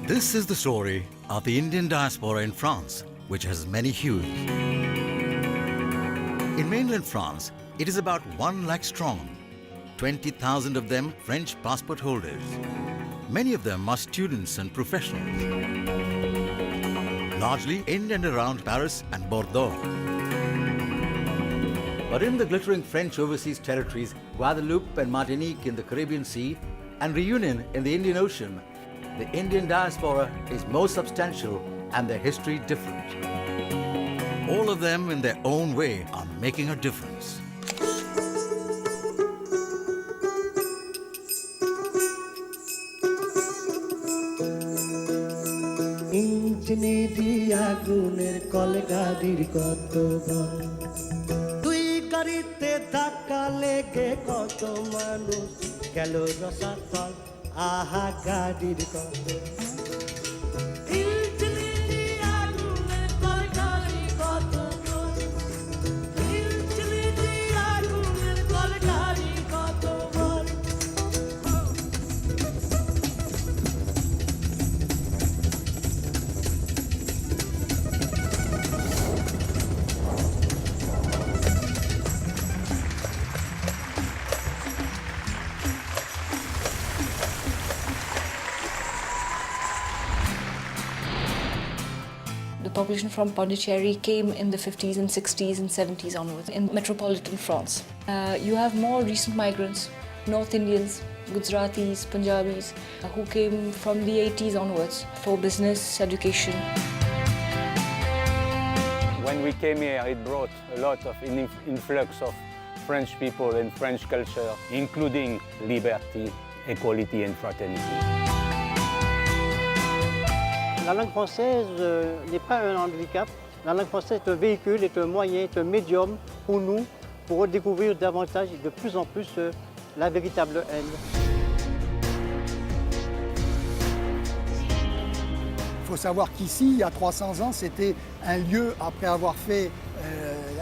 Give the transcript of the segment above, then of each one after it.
This is the story of the Indian diaspora in France, which has many hues. In mainland France, it is about 1 lakh strong, 20,000 of them French passport holders. Many of them are students and professionals, largely in and around Paris and Bordeaux. But in the glittering French overseas territories, Guadeloupe and Martinique in the Caribbean Sea, and Reunion in the Indian Ocean, the Indian diaspora is more substantial and their history different. All of them in their own way are making a difference. আহা গাড়ির কত The population from Pondicherry came in the 50s and 60s and 70s onwards in metropolitan France. You have more recent migrants, North Indians, Gujaratis, Punjabis, who came from the 80s onwards for business, education. When we came here, it brought a lot of influx of French people and French culture, including liberty, equality and fraternity. La langue française n'est pas un handicap. La langue française est un véhicule, est un moyen, est un médium pour nous, pour redécouvrir davantage et de plus en plus la véritable haine. Il faut savoir qu'ici, il y a 300 ans, c'était un lieu, après avoir fait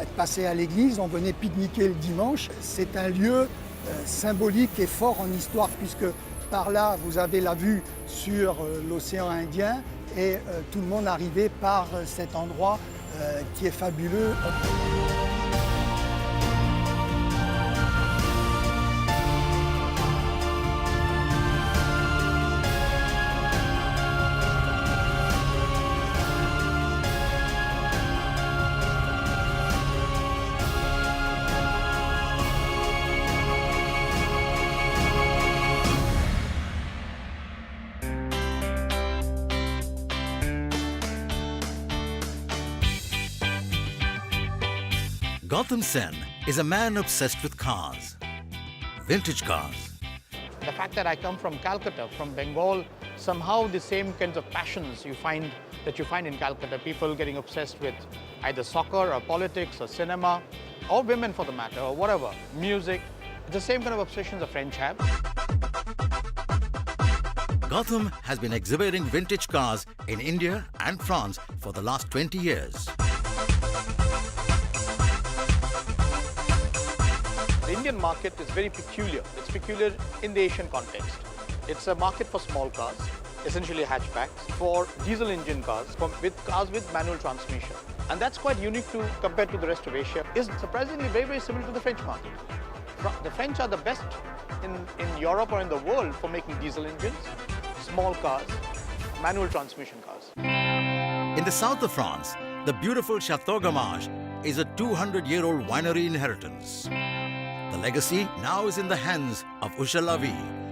être passé à l'église, on venait pique-niquer le dimanche. C'est un lieu symbolique et fort en histoire, puisque par là, vous avez la vue sur l'océan Indien, et tout le monde arrivait par cet endroit qui est fabuleux. Gautam Sen is a man obsessed with cars, vintage cars. The fact that I come from Calcutta, from Bengal, somehow the same kinds of passions you find in Calcutta, people getting obsessed with either soccer or politics or cinema, or women for the matter, or whatever, music. The same kind of obsessions the French have. Gautam has been exhibiting vintage cars in India and France for the last 20 years. The Indian market is very peculiar. It's peculiar in the Asian context. It's a market for small cars, essentially hatchbacks, for diesel engine cars, cars with manual transmission. And that's quite unique compared to the rest of Asia. It's surprisingly very, very similar to the French market. The French are the best in Europe or in the world for making diesel engines, small cars, manual transmission cars. In the south of France, the beautiful Chateau Gamage is a 200-year-old winery inheritance. The legacy now is in the hands of Usha Lavi,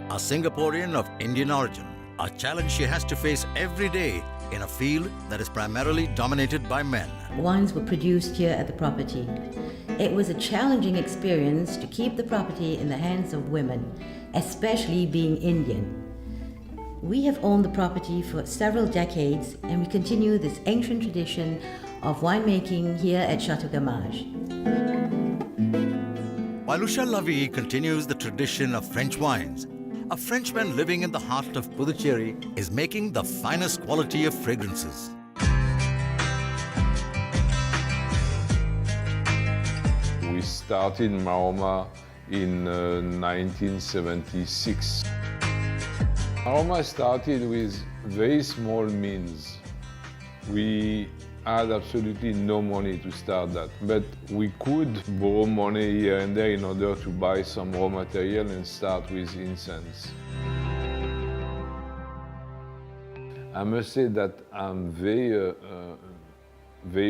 a Singaporean of Indian origin, a challenge she has to face every day in a field that is primarily dominated by men. Wines were produced here at the property. It was a challenging experience to keep the property in the hands of women, especially being Indian. We have owned the property for several decades, and we continue this ancient tradition of winemaking here at Chateau Gamage. While Usha Lavi continues the tradition of French wines, a Frenchman living in the heart of Puducherry is making the finest quality of fragrances. We started Maroma in 1976. Aroma started with very small means. We had absolutely no money to start that, but we could borrow money here and there in order to buy some raw material and start with incense. I must say that I'm very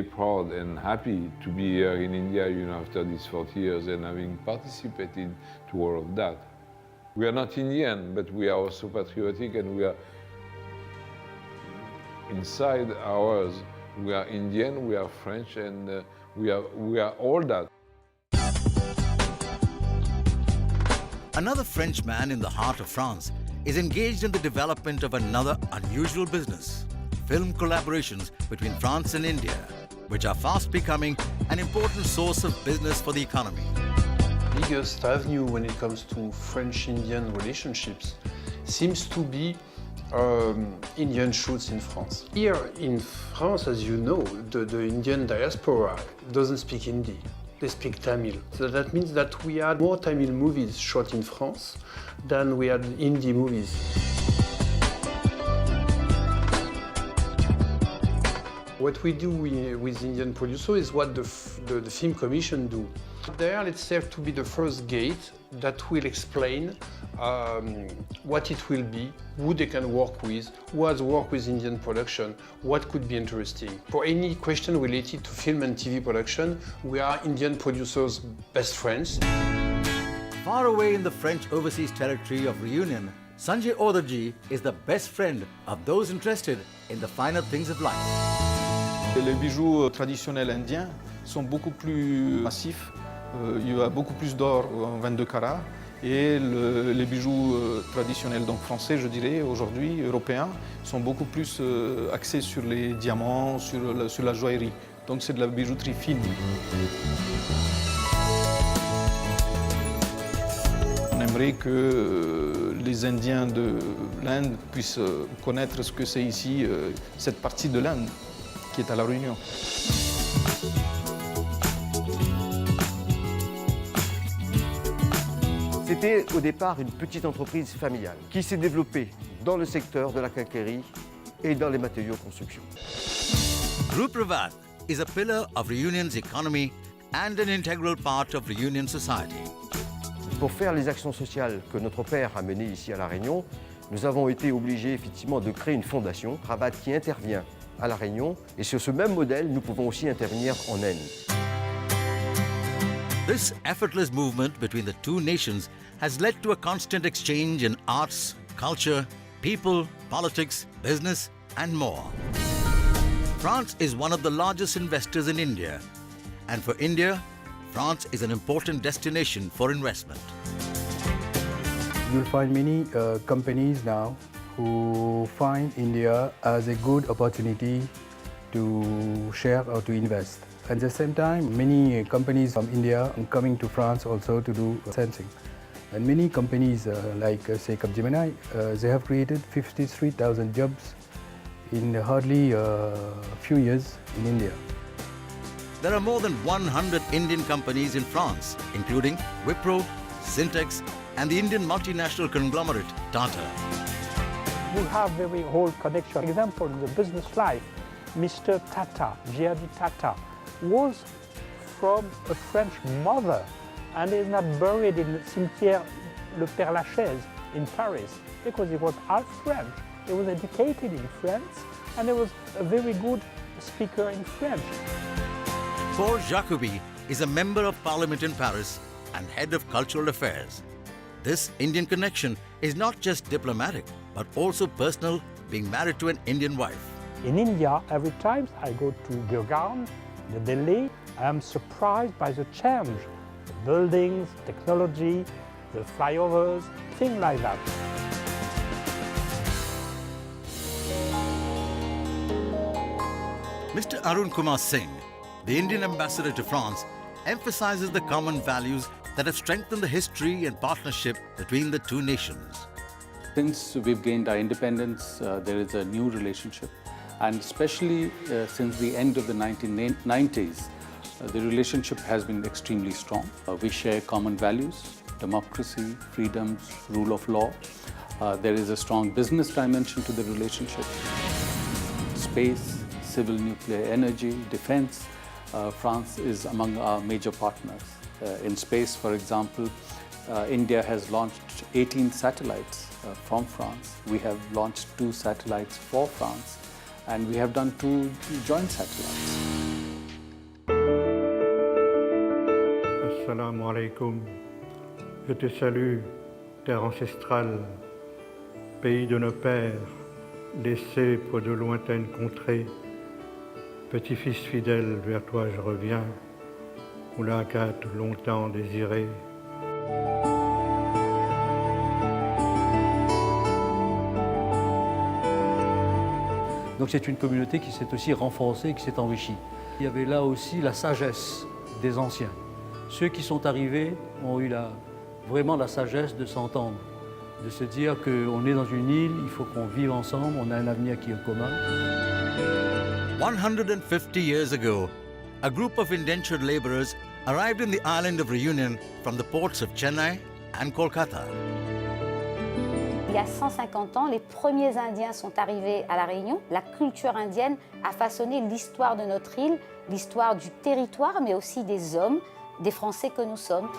proud and happy to be here in India, after these 40 years and having participated to all of that. We are not Indian, but we are also patriotic, and we are inside ours. We are Indian, we are French, and we are all that. Another Frenchman in the heart of France is engaged in the development of another unusual business, film collaborations between France and India, which are fast becoming an important source of business for the economy. Biggest avenue when it comes to French-Indian relationships seems to be Indian shoots in France. Here in France, as you know, the Indian diaspora doesn't speak Hindi. They speak Tamil. So that means that we had more Tamil movies shot in France than we had Hindi movies. What we do with Indian producers is what the Film Commission do. There, let's say, to be the first gate that will explain what it will be, who they can work with, who has worked with Indian production, what could be interesting. For any question related to film and TV production, we are Indian producers' best friends. Far away in the French overseas territory of Reunion, Sanjay Odarji is the best friend of those interested in the finer things of life. Les bijoux traditionnels indiens sont beaucoup plus massifs. Il y a beaucoup plus d'or en 22 carats. Et les bijoux traditionnels, donc français, je dirais, aujourd'hui, européens, sont beaucoup plus axés sur les diamants, sur la joaillerie. Donc c'est de la bijouterie fine. On aimerait que les Indiens de l'Inde puissent connaître ce que c'est ici, cette partie de l'Inde qui est à La Réunion. C'était au départ une petite entreprise familiale qui s'est développée dans le secteur de la quincaillerie et dans les matériaux de construction. Groupe Bijawat is a pillar of Reunion's economy and an integral part of Reunion society. Pour faire les actions sociales que notre père a menées ici à La Réunion, nous avons été obligés effectivement de créer une fondation, Bijawat, qui intervient à La Réunion, et sur ce même modèle, nous pouvons aussi intervenir en Inde. This effortless movement between the two nations has led to a constant exchange in arts, culture, people, politics, business, and more. France is one of the largest investors in India, and for India, France is an important destination for investment. You'll find many companies now who find India as a good opportunity to share or to invest. At the same time, many companies from India are coming to France also to do sensing. And many companies like say Capgemini, they have created 53,000 jobs in hardly a few years in India. There are more than 100 Indian companies in France, including Wipro, Syntex, and the Indian multinational conglomerate Tata. We have very old connection. For example, in the business life, Mr. Tata, J.R.D. Tata, was from a French mother and is not buried in the cimetière Le Père Lachaise in Paris because he was half French. He was educated in France and he was a very good speaker in French. Paul Jacobi is a member of Parliament in Paris and head of cultural affairs. This Indian connection is not just diplomatic, but also personal, being married to an Indian wife. In India, every time I go to Gurgaon, New Delhi, I am surprised by the change. The buildings, technology, the flyovers, things like that. Mr. Arun Kumar Singh, the Indian ambassador to France, emphasizes the common values that have strengthened the history and partnership between the two nations. Since we've gained our independence, there is a new relationship. And especially since the end of the 1990s, the relationship has been extremely strong. We share common values, democracy, freedoms, rule of law. There is a strong business dimension to the relationship. Space, civil nuclear energy, defense. France is among our major partners. In space, for example, India has launched 18 satellites from France. We have launched 2 satellites for France, and we have done 2 joint satellites. Assalamu alaikum. Je te salue, terre ancestrale, pays de nos pères, laissés pour de lointaines contrées. Petit-fils fidèle, vers toi je reviens, Moulakat longtemps désiré. Donc c'est une communauté qui s'est aussi renforcée, qui s'est enrichie. Il y avait là aussi la sagesse des anciens. Ceux qui sont arrivés ont eu vraiment la sagesse de s'entendre, de se dire qu'on est dans une île, il faut qu'on vive ensemble, on a un avenir qui est commun. 150 years ago, a group of indentured laborers arrived in the island of Reunion from the ports of Chennai and Kolkata. Il y a 150 ans, les premiers Indiens sont arrivés à La Réunion. La culture indienne a façonné l'histoire de notre île, l'histoire du territoire, mais aussi des hommes, des Français que nous sommes.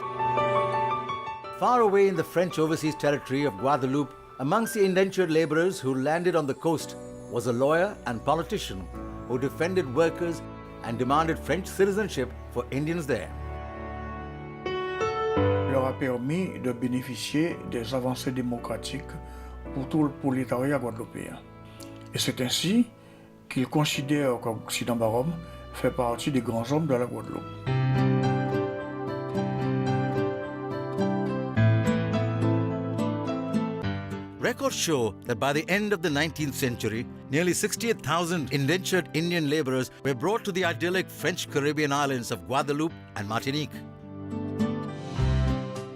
Far away in the French overseas territory of Guadeloupe, amongst the indentured laborers who landed on the coast was a lawyer and politician who defended workers and demanded French citizenship for Indians there. Leur a permis de bénéficier des avancées démocratiques pour tout le prolétariat guadeloupéen. Et c'est ainsi qu'ils considèrent qu'Occident Barom fait partie des grands hommes de la Guadeloupe. Records show that by the end of the 19th century, nearly 68,000 indentured Indian laborers were brought to the idyllic French Caribbean islands of Guadeloupe and Martinique.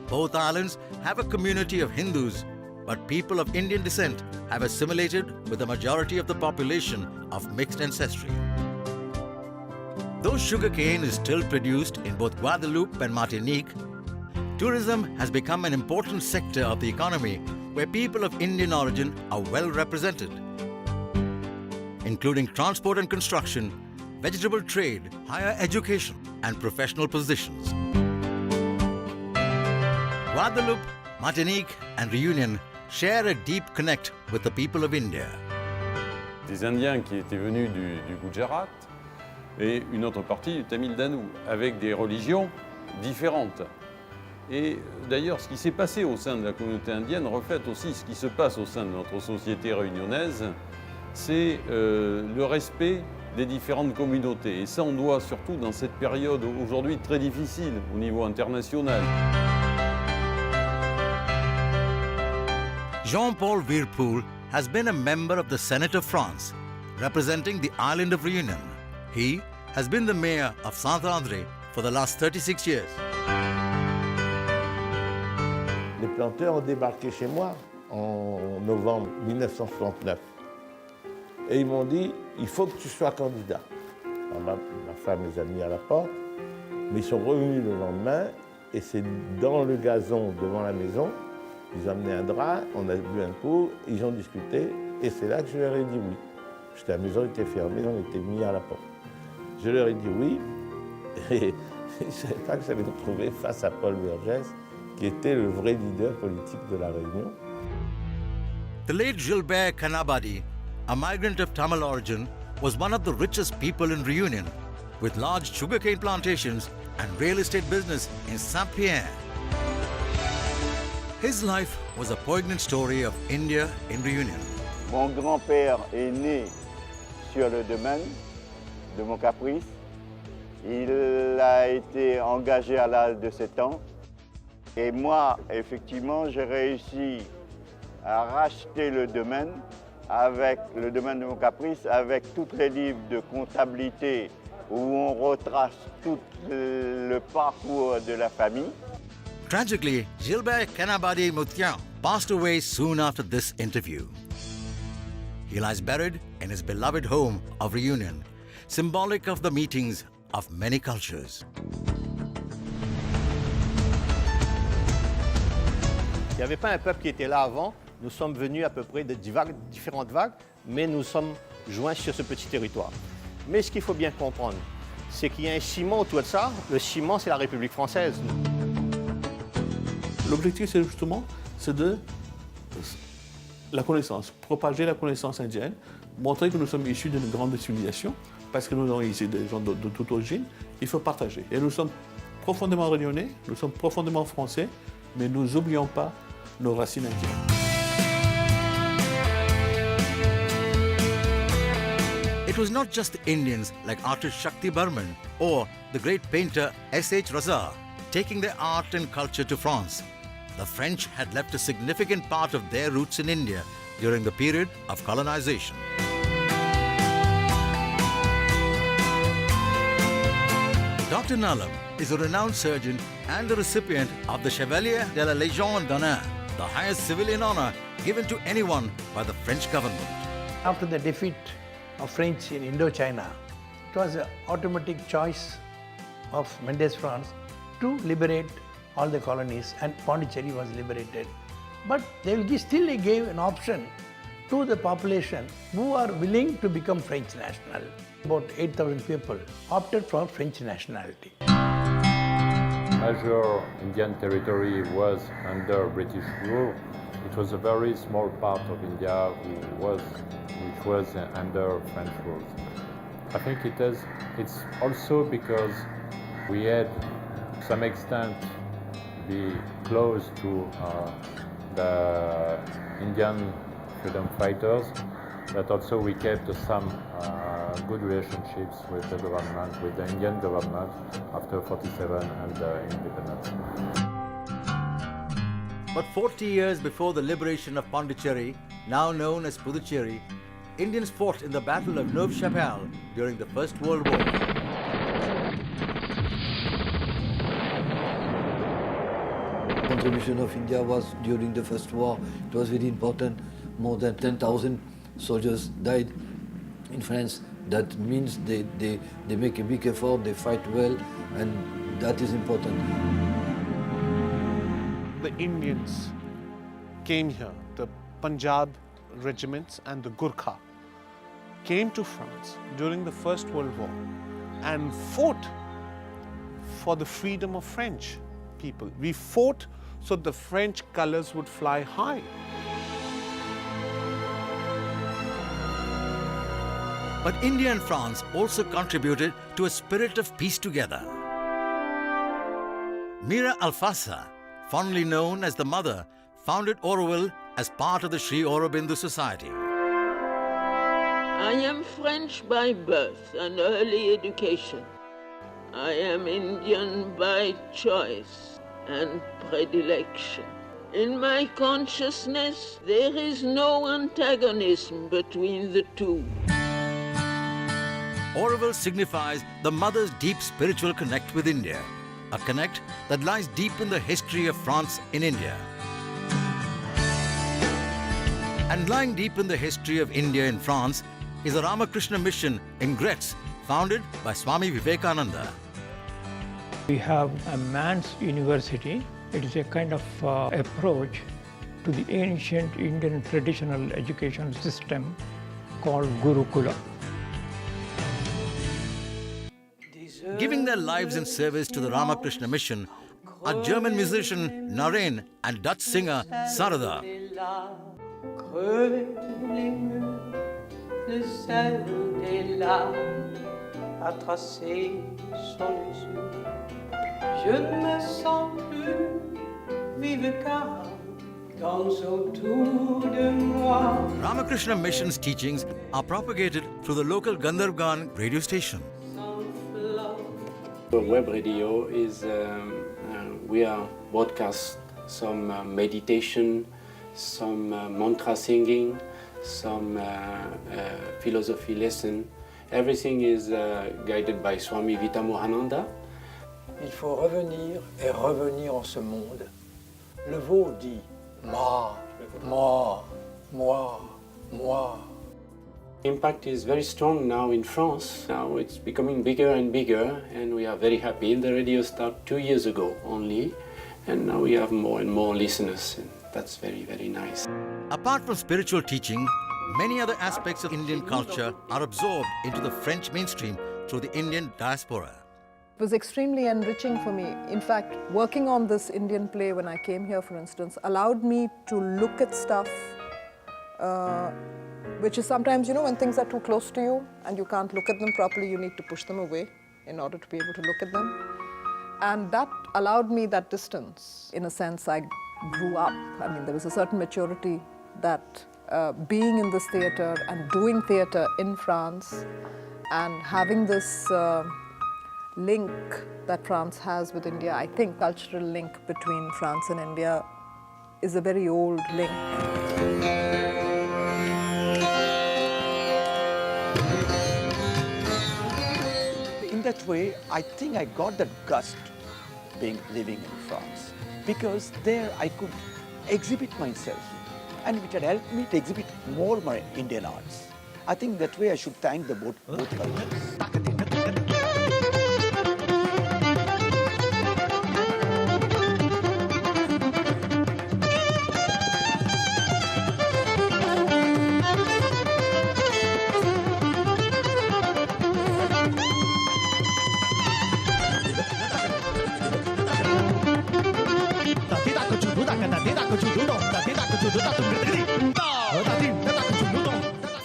Both islands have a community of Hindus, but people of Indian descent have assimilated with the majority of the population of mixed ancestry. Though sugarcane is still produced in both Guadeloupe and Martinique, tourism has become an important sector of the economy where people of Indian origin are well represented, including transport and construction, vegetable trade, higher education, and professional positions. Guadeloupe, Martinique, and Reunion share a deep connect with the people of India. Des Indiens qui étaient venus du Gujarat et une autre partie du Tamil Nadu, avec des religions différentes. Et d'ailleurs, ce qui s'est passé au sein de la communauté indienne reflète aussi ce qui se passe au sein de notre société réunionnaise, c'est le respect des différentes communautés. Et ça, on doit surtout dans cette période aujourd'hui très difficile au niveau international. Jean-Paul Virpool has been a member of the Senate of France, representing the island of Reunion. He has been the mayor of Saint-André for the last 36 years. Les planteurs ont débarqué chez moi en novembre 1969. Et ils m'ont dit, il faut que tu sois candidat. Alors, ma femme les a mis à la porte, mais ils sont revenus le lendemain, et c'est dans le gazon devant la maison, ils ont amené un drap, on a bu un coup, ils ont discuté, et c'est là que je leur ai dit oui. Parce que la maison était fermée, on était mis à la porte. Je leur ai dit oui, et ils ne savaient pas que j'allais me trouver face à Paul Vergès, qui était le vrai leader politique de la Réunion. The late Gilbert Kanabadi, a migrant of Tamil origin, was one of the richest people in Reunion, with large sugarcane plantations and real estate business in Saint-Pierre. His life was a poignant story of India in Reunion. Mon grand-père est né sur le domaine de mon caprice. Il a été engagé à l'âge de 7 ans. Et moi, effectivement, j'ai réussi à racheter le domaine de mon caprice, avec tous les livres de comptabilité où on retrace tout le parcours de la famille. Tragically, Gilbert Kanabadi Mutian passed away soon after this interview. He lies buried in his beloved home of Reunion, symbolic of the meetings of many cultures. Il n'y avait pas un peuple qui était là avant Nous sommes venus à peu près de différentes vagues, mais nous sommes joints sur ce petit territoire. Mais ce qu'il faut bien comprendre, c'est qu'il y a un ciment autour de ça. Le ciment, c'est la République française. L'objectif, c'est justement de la connaissance, propager la connaissance indienne, montrer que nous sommes issus d'une grande civilisation, parce que nous sommes ici des gens de toute origine, il faut partager. Et nous sommes profondément réunionnais, nous sommes profondément français, mais nous n'oublions pas nos racines indiennes. It was not just the Indians like artist Shakti Burman or the great painter S.H. Raza taking their art and culture to France. The French had left a significant part of their roots in India during the period of colonization. Dr. Nalam is a renowned surgeon and a recipient of the Chevalier de la Légion d'honneur, the highest civilian honor given to anyone by the French government. After the defeat of French in Indochina, it was an automatic choice of Mendes France to liberate all the colonies, and Pondicherry was liberated. But they still gave an option to the population who are willing to become French national. About 8,000 people opted for French nationality. Major Indian territory was under British rule. It was a very small part of India which was under French rule. I think it's also because we had, to some extent, be close to the Indian freedom fighters, but also we kept some good relationships with the government, with the Indian government after 47 and independence. But 40 years before the liberation of Pondicherry, now known as Puducherry, Indians fought in the Battle of Neuve-Chapelle during the First World War. The contribution of India was during the First War. It was very important. More than 10,000 soldiers died in France. That means they make a big effort, they fight well, and that is important. The Indians came here, the Punjab regiments and the Gurkha came to France during the First World War and fought for the freedom of French people. We fought so the French colors would fly high. But India and France also contributed to a spirit of peace together. Mira Alfassa, fondly known as the Mother, founded Auroville as part of the Sri Aurobindo Society. I am French by birth and early education. I am Indian by choice and predilection. In my consciousness, there is no antagonism between the two. Auroville signifies the mother's deep spiritual connect with India, a connect that lies deep in the history of France in India. And lying deep in the history of India in France is the Ramakrishna Mission in Gretz, founded by Swami Vivekananda. We have a man's university. It is a kind of approach to the ancient Indian traditional education system called Gurukula. Giving their lives in service to the Ramakrishna Mission are German musician Naren and Dutch singer Sarada. Ramakrishna Mission's teachings are propagated through the local Gandharvgan radio station. The web radio is, we are broadcast some meditation, some mantra singing, some philosophy lesson. Everything is guided by Swami Vitamohananda. Il faut revenir et revenir en ce monde. Le veau dit moi, moi, moi, moi. Impact is very strong now in France. Now it's becoming bigger and bigger, and we are very happy. The radio started 2 years ago only, and now we have more and more listeners. That's very, very nice. Apart from spiritual teaching, many other aspects of Indian culture are absorbed into the French mainstream through the Indian diaspora. It was extremely enriching for me. In fact, working on this Indian play when I came here, for instance, allowed me to look at stuff which is sometimes, you know, when things are too close to you and you can't look at them properly, you need to push them away in order to be able to look at them. And that allowed me that distance. In a sense, I grew up. I mean, there was a certain maturity that being in this theatre and doing theatre in France and having this link that France has with India, I think cultural link between France and India is a very old link. In that way, I think I got that gust living in France, because there I could exhibit myself, and which had helped me to exhibit more my Indian arts. I think that way I should thank the both cultures.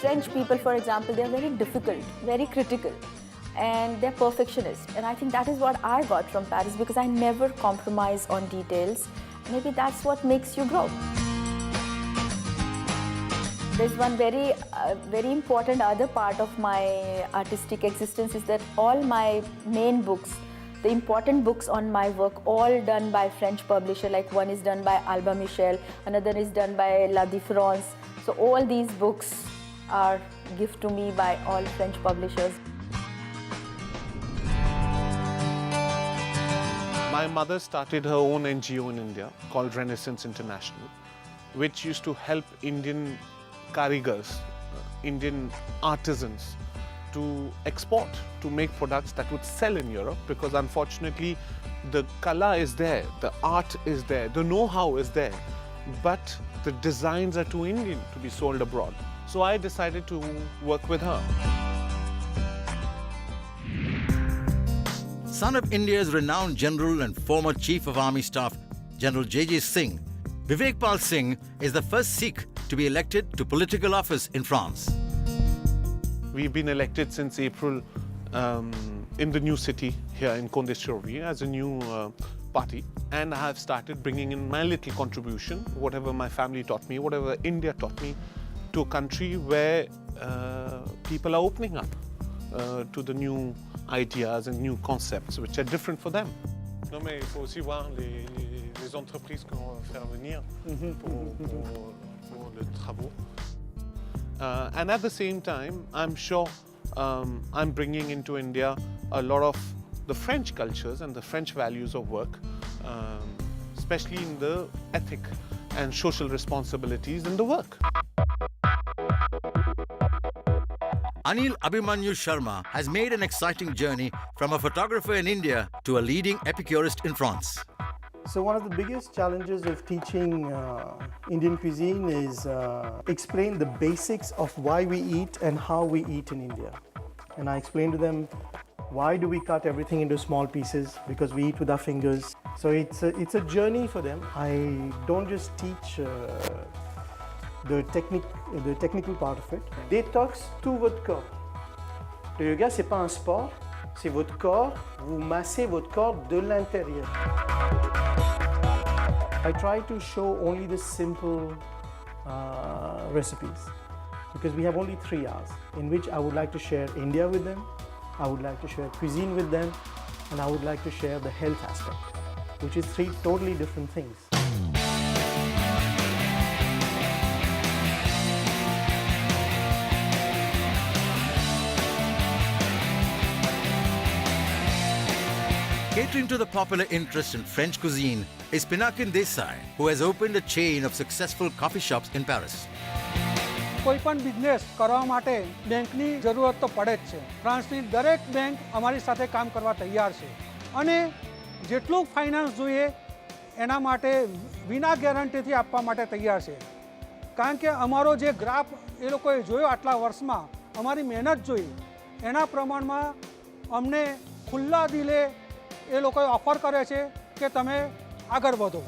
French people, for example, they're very difficult, very critical, and they're perfectionist. And I think that is what I got from Paris, because I never compromise on details. Maybe that's what makes you grow. There's one very important other part of my artistic existence is that all my main books, the important books on my work, all done by French publisher, like one is done by Alba Michel, another is done by La Différence. So all these books are gift to me by all French publishers. My mother started her own NGO in India called Renaissance International, which used to help Indian karigars, Indian artisans, to export, to make products that would sell in Europe, because unfortunately the kala is there, the art is there, the know-how is there, but the designs are too Indian to be sold abroad. So I decided to work with her. Son of India's renowned general and former Chief of Army Staff, General J.J. Singh, Vivekpal Singh is the first Sikh to be elected to political office in France. We've been elected since April in the new city here in Condé-sur-Vie as a new party, and I have started bringing in my little contribution, whatever my family taught me, whatever India taught me, to a country where people are opening up to the new ideas and new concepts which are different for them. Non, mais il faut aussi voir les entreprises qu'on va faire venir pour les travaux. And at the same time, I'm sure I'm bringing into India a lot of the French cultures and the French values of work, especially in the ethic and social responsibilities in the work. Anil Abhimanyu Sharma has made an exciting journey from a photographer in India to a leading epicurist in France. So one of the biggest challenges of teaching Indian cuisine is explain the basics of why we eat and how we eat in India. And I explain to them, why do we cut everything into small pieces? Because we eat with our fingers. So it's a journey for them. I don't just teach the technical part of it. Détox tout votre corps. Le yoga, c'est pas un sport, c'est votre corps. Vous massez votre corps de l'intérieur. I try to show only the simple recipes, because we have only 3 hours in which I would like to share India with them, I would like to share cuisine with them, and I would like to share the health aspect, which is 3 totally different things. Catering to the popular interest in French cuisine is Pinakin Desai, who has opened a chain of successful coffee shops in Paris. કોઈ પણ business કરવા માટે બેંકની જરૂરત તો પડે જ છે. ફ્રાન્સની દરેક બેંક અમારી સાથે કામ કરવા તૈયાર છે અને જેટલું ફાઇનાન્સ જોઈએ એના માટે વિના ગેરંટીથી આપવા માટે તૈયાર છે. કારણ કે અમારો જે ગ્રાફ એ લોકોએ જોયો આટલા વર્ષમાં, અમારી મહેનત જોઈ, એના પ્રમાણમાં અમને ખુલ્લા દિલે એ લોકોએ ઓફર કરે છે કે તમે આગળ વધો.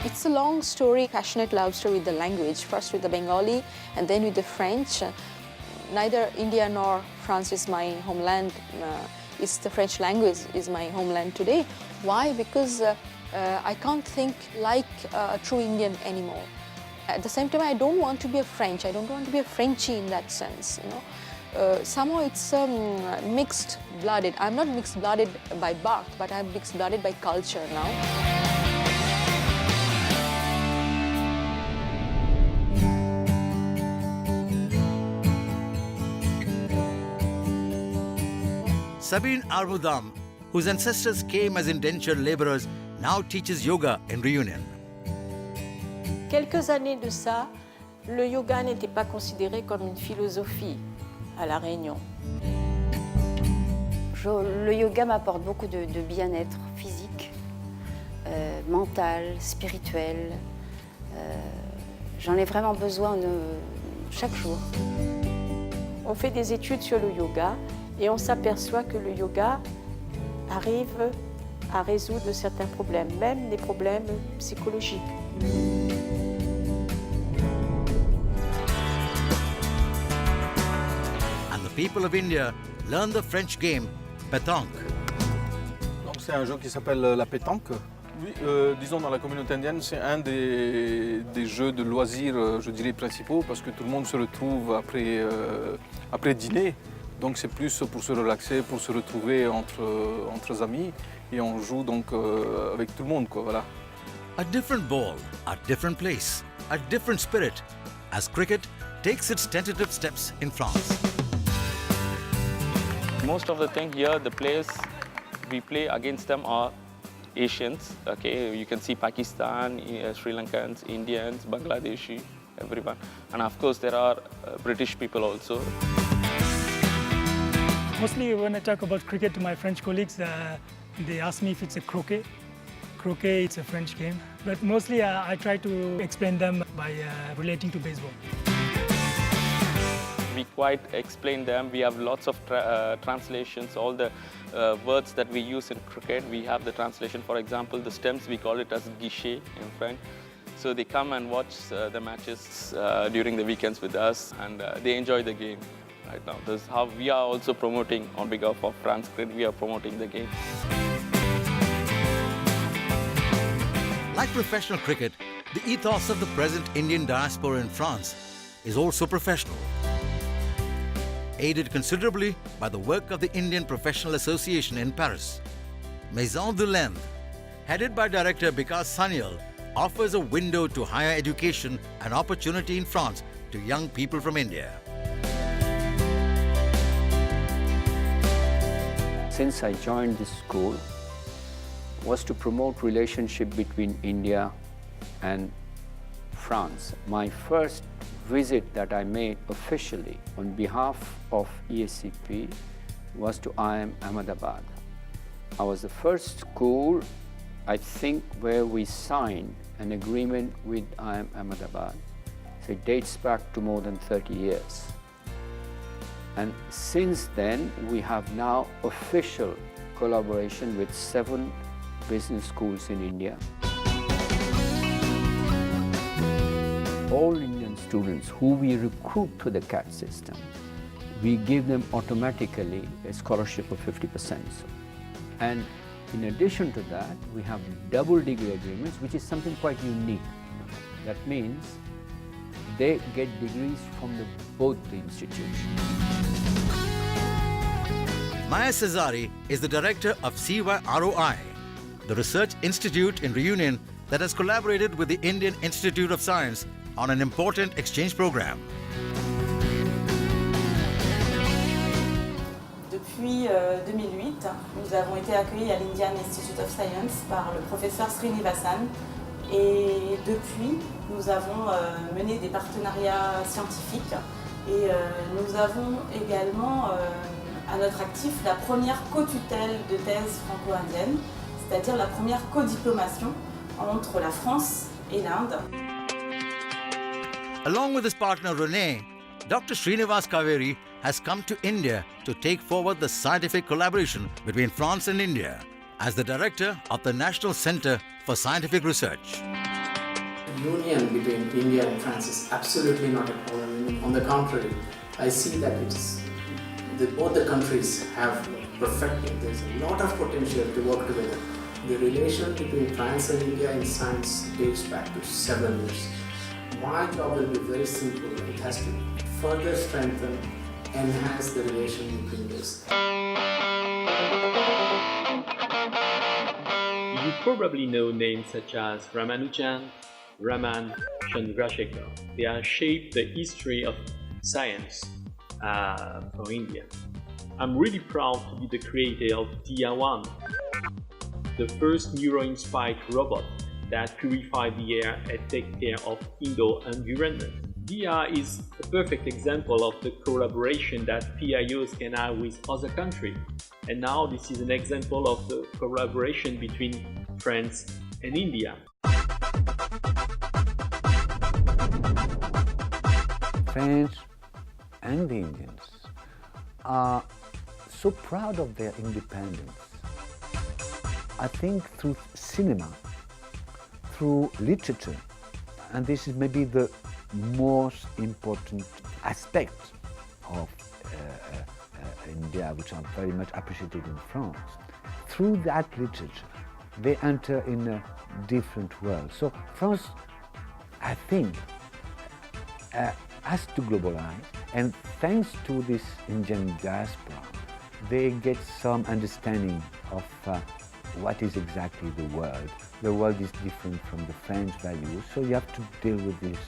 It's a long story, passionate love story with the language, first with the Bengali and then with the French. Neither India nor France is my homeland. It's the French language is my homeland today. Why? Because I can't think like a true Indian anymore. At the same time, I don't want to be a French. I don't want to be a Frenchie in that sense, you know. Somehow it's mixed-blooded. I'm not mixed-blooded by birth, but I'm mixed-blooded by culture now. Sabine Armudam, whose ancestors came as indentured laborers, now teaches yoga in Reunion. Quelques années de ça, le yoga n'était pas considéré comme une philosophie à La Réunion. Le yoga m'apporte beaucoup de bien-être physique, mental, spirituel. J'en ai vraiment besoin chaque jour. On fait des études sur le yoga et on s'aperçoit que le yoga arrive à résoudre certains problèmes, même des problèmes psychologiques. And the people of India learn the French game pétanque. Donc c'est un jeu qui s'appelle la pétanque. Oui, disons dans la communauté indienne, c'est un des jeux de loisirs, je dirais, principaux, parce que tout le monde se retrouve après dîner. Donc c'est plus pour se relaxer, pour se retrouver entre amis, et on joue donc avec tout le monde, quoi, voilà. A different ball, a different place, a different spirit, as cricket takes its tentative steps in France. Most of the thing here, the players we play against them are Asians. Okay, you can see Pakistan, Sri Lankans, Indians, Bangladeshi, everyone, and of course there are British people also. Mostly when I talk about cricket to my French colleagues, they ask me if it's a croquet. Croquet, it's a French game. But mostly I try to explain them by relating to baseball. We quite explain them. We have lots of translations. All the words that we use in cricket, we have the translation. For example, the stumps, we call it as guichet in French. So they come and watch the matches during the weekends with us, and they enjoy the game. Right now, this is how we are also promoting on behalf of France Cricket. We are promoting the game. Like professional cricket, the ethos of the present Indian diaspora in France is also professional. Aided considerably by the work of the Indian Professional Association in Paris, Maison de l'Inde, headed by director Bikas Sanyal, offers a window to higher education and opportunity in France to young people from India. Since I joined this school, was to promote relationship between India and France. My first visit that I made officially on behalf of ESCP was to IIM Ahmedabad. I was the first school, I think, where we signed an agreement with IIM Ahmedabad. So it dates back to more than 30 years. And since then, we have now official collaboration with 7 business schools in India. All Indian students who we recruit to the CAT system, we give them automatically a scholarship of 50%. And in addition to that, we have double degree agreements, which is something quite unique. That means they get degrees from both the institutions. Maya Cesari is the director of CYROI, the research institute in Reunion that has collaborated with the Indian Institute of Science on an important exchange program. Depuis 2008, nous avons été accueillis à l'Indian Institute of Science par le professeur Srinivasan, et depuis, nous avons mené des partenariats scientifiques Et nous avons également à notre actif la première co-tutelle de thèse franco-indienne, c'est-à-dire la première co-diplomation entre la France et l'Inde. Along with his partner Renee, Dr. Srinivas Kaveri has come to India to take forward the scientific collaboration between France and India as the director of the National Centre for Scientific Research. Union between India and France is absolutely not a problem. On the contrary, I see that both the countries have perfected. There's a lot of potential to work together. The relation between France and India in science dates back to 7 years. My job will be very simple. It has to further strengthen, enhance the relation between this. You probably know names such as Ramanujan, Raman, Chandrasekhar. They have shaped the history of science for India. I'm really proud to be the creator of Bijawat, the first neuro-inspired robot that purifies the air and takes care of indoor environment. Dia is a perfect example of the collaboration that PIOs can have with other countries. And now this is an example of the collaboration between France and India. French and the Indians are so proud of their independence. I think through cinema, through literature, and this is maybe the most important aspect of India, which are very much appreciated in France. Through that literature, they enter in a different world. So France, I think, has to globalize, and thanks to this Indian diaspora, they get some understanding of what is exactly the world. The world is different from the French values, so you have to deal with these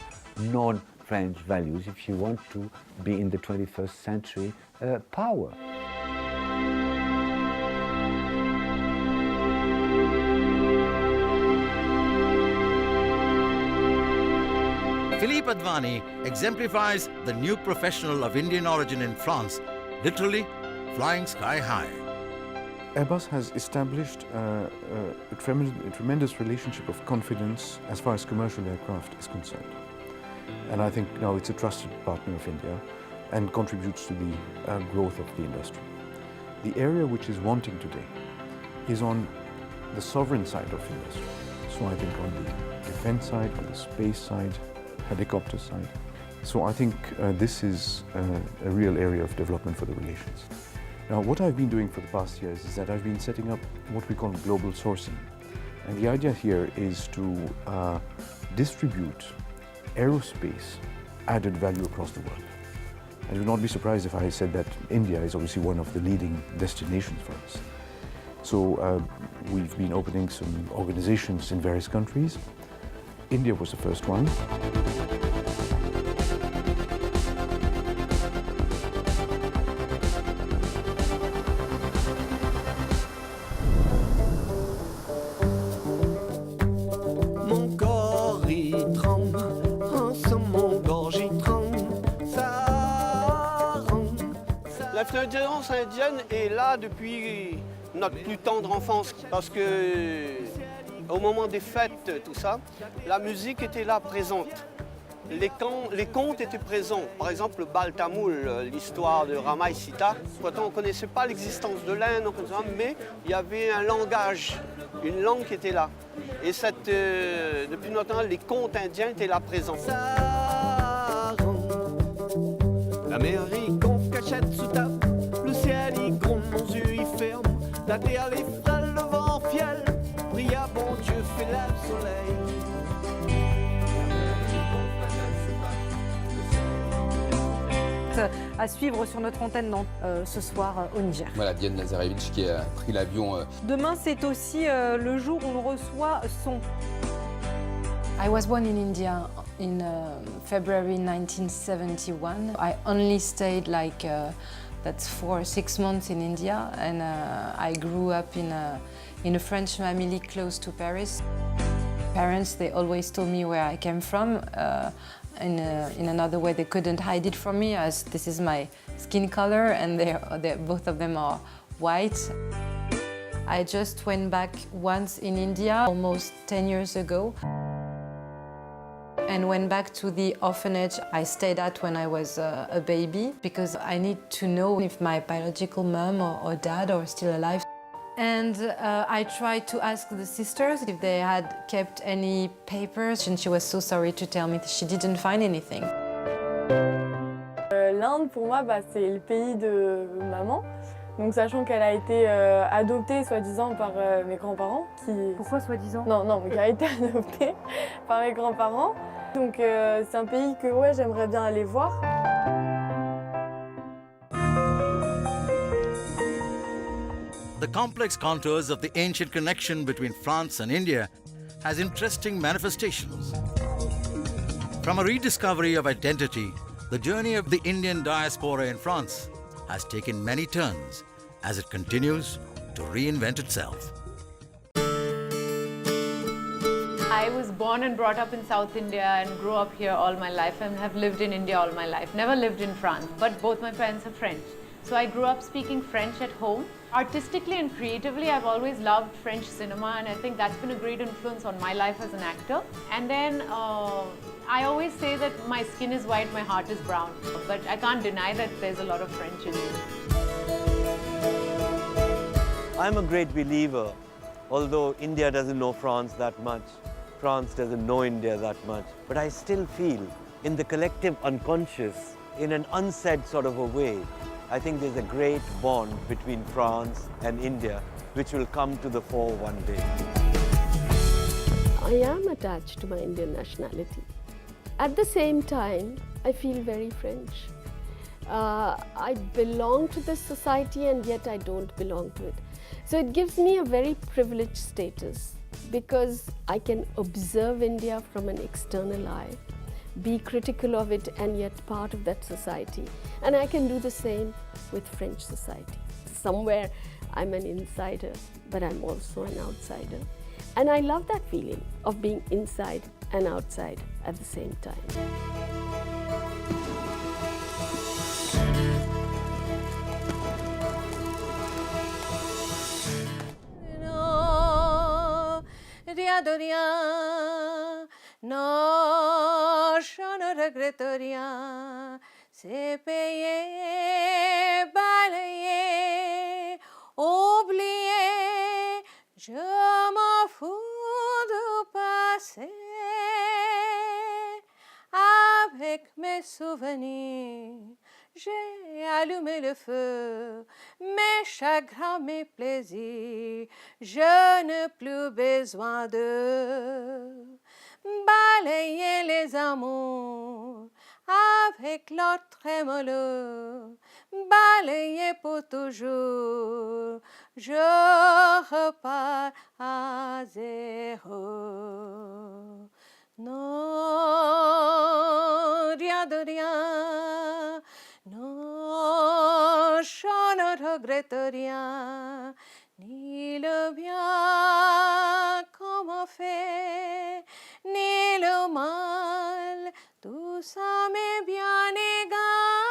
non-French values if you want to be in the 21st century power. Philippe Advani exemplifies the new professional of Indian origin in France, literally flying sky high. Airbus has established a tremendous relationship of confidence as far as commercial aircraft is concerned. And I think now it's a trusted partner of India and contributes to the growth of the industry. The area which is wanting today is on the sovereign side of industry. So I think on the defense side, on the space side, helicopter side. So I think this is a real area of development for the relations. Now, what I've been doing for the past years is that I've been setting up what we call global sourcing. And the idea here is to distribute aerospace added value across the world. And you would not be surprised if I said that India is obviously one of the leading destinations for us. So we've been opening some organizations in various countries. India was the first one. L'influence indienne est là depuis notre plus tendre enfance parce que au moment des fêtes, tout ça, la musique était là présente. Les contes étaient présents. Par exemple, le bal tamoul, l'histoire de Rama et Sita. Pourtant, on ne connaissait pas l'existence de l'Inde, mais il y avait un langage, une langue qui était là. Et depuis longtemps, les contes indiens étaient là présents. La mer y gonfle, cachette sous table, le ciel y gronde, nos yeux y ferment, la terre les frêle, le vent fiel, prie à bon Dieu, fait le soleil. À suivre sur notre antenne ce soir au Niger. Voilà, Diane Nazarevich qui a pris l'avion. Demain, c'est aussi le jour où on reçoit son. I was born in India in February 1971. I only stayed like that's 4 or 6 months in India, and I grew up in a French family close to Paris. Parents, they always told me where I came from. In another way, they couldn't hide it from me, as this is my skin color and both of them are white. I just went back once in India, almost 10 years ago, and went back to the orphanage I stayed at when I was a baby, because I need to know if my biological mom or dad are still alive. And I tried to ask the sisters if they had kept any papers, and she was so sorry to tell me that she didn't find anything. L'Inde, pour moi, c'est le pays de maman. Donc, sachant qu'elle a été adoptée, soi-disant, par mes grands-parents. Pourquoi soi-disant? Non, mais qui a été adoptée par mes grands-parents. Donc, c'est un pays que ouais, j'aimerais bien aller voir. The complex contours of the ancient connection between France and India has interesting manifestations. From a rediscovery of identity, the journey of the Indian diaspora in France has taken many turns as it continues to reinvent itself. I was born and brought up in South India and grew up here all my life and have lived in India all my life. Never lived in France, but both my parents are French. So I grew up speaking French at home. Artistically and creatively, I've always loved French cinema, and I think that's been a great influence on my life as an actor. And then I always say that my skin is white, my heart is brown, but I can't deny that there's a lot of French in me. I'm a great believer, although India doesn't know France that much, France doesn't know India that much, but I still feel in the collective unconscious, in an unsaid sort of a way, I think there's a great bond between France and India which will come to the fore one day. I am attached to my Indian nationality. At the same time, I feel very French. I belong to this society and yet I don't belong to it. So it gives me a very privileged status because I can observe India from an external eye, be critical of it and yet part of that society. And I can do the same with French society. Somewhere I'm an insider, but I'm also an outsider. And I love that feeling of being inside and outside at the same time. Non, je ne regrette rien, c'est payé, balayé, oublié, je m'en fous du passé. Avec mes souvenirs, j'ai allumé le feu, mes chagrins, mes plaisirs, je n'ai plus besoin de balayer les amours avec leur trémolo, balayer pour toujours, je repars à zéro. Non, rien de rien, non, je ne regrette rien, ni le bien qu'on m'a fait, ni le mal, tout ça m'est bien égal.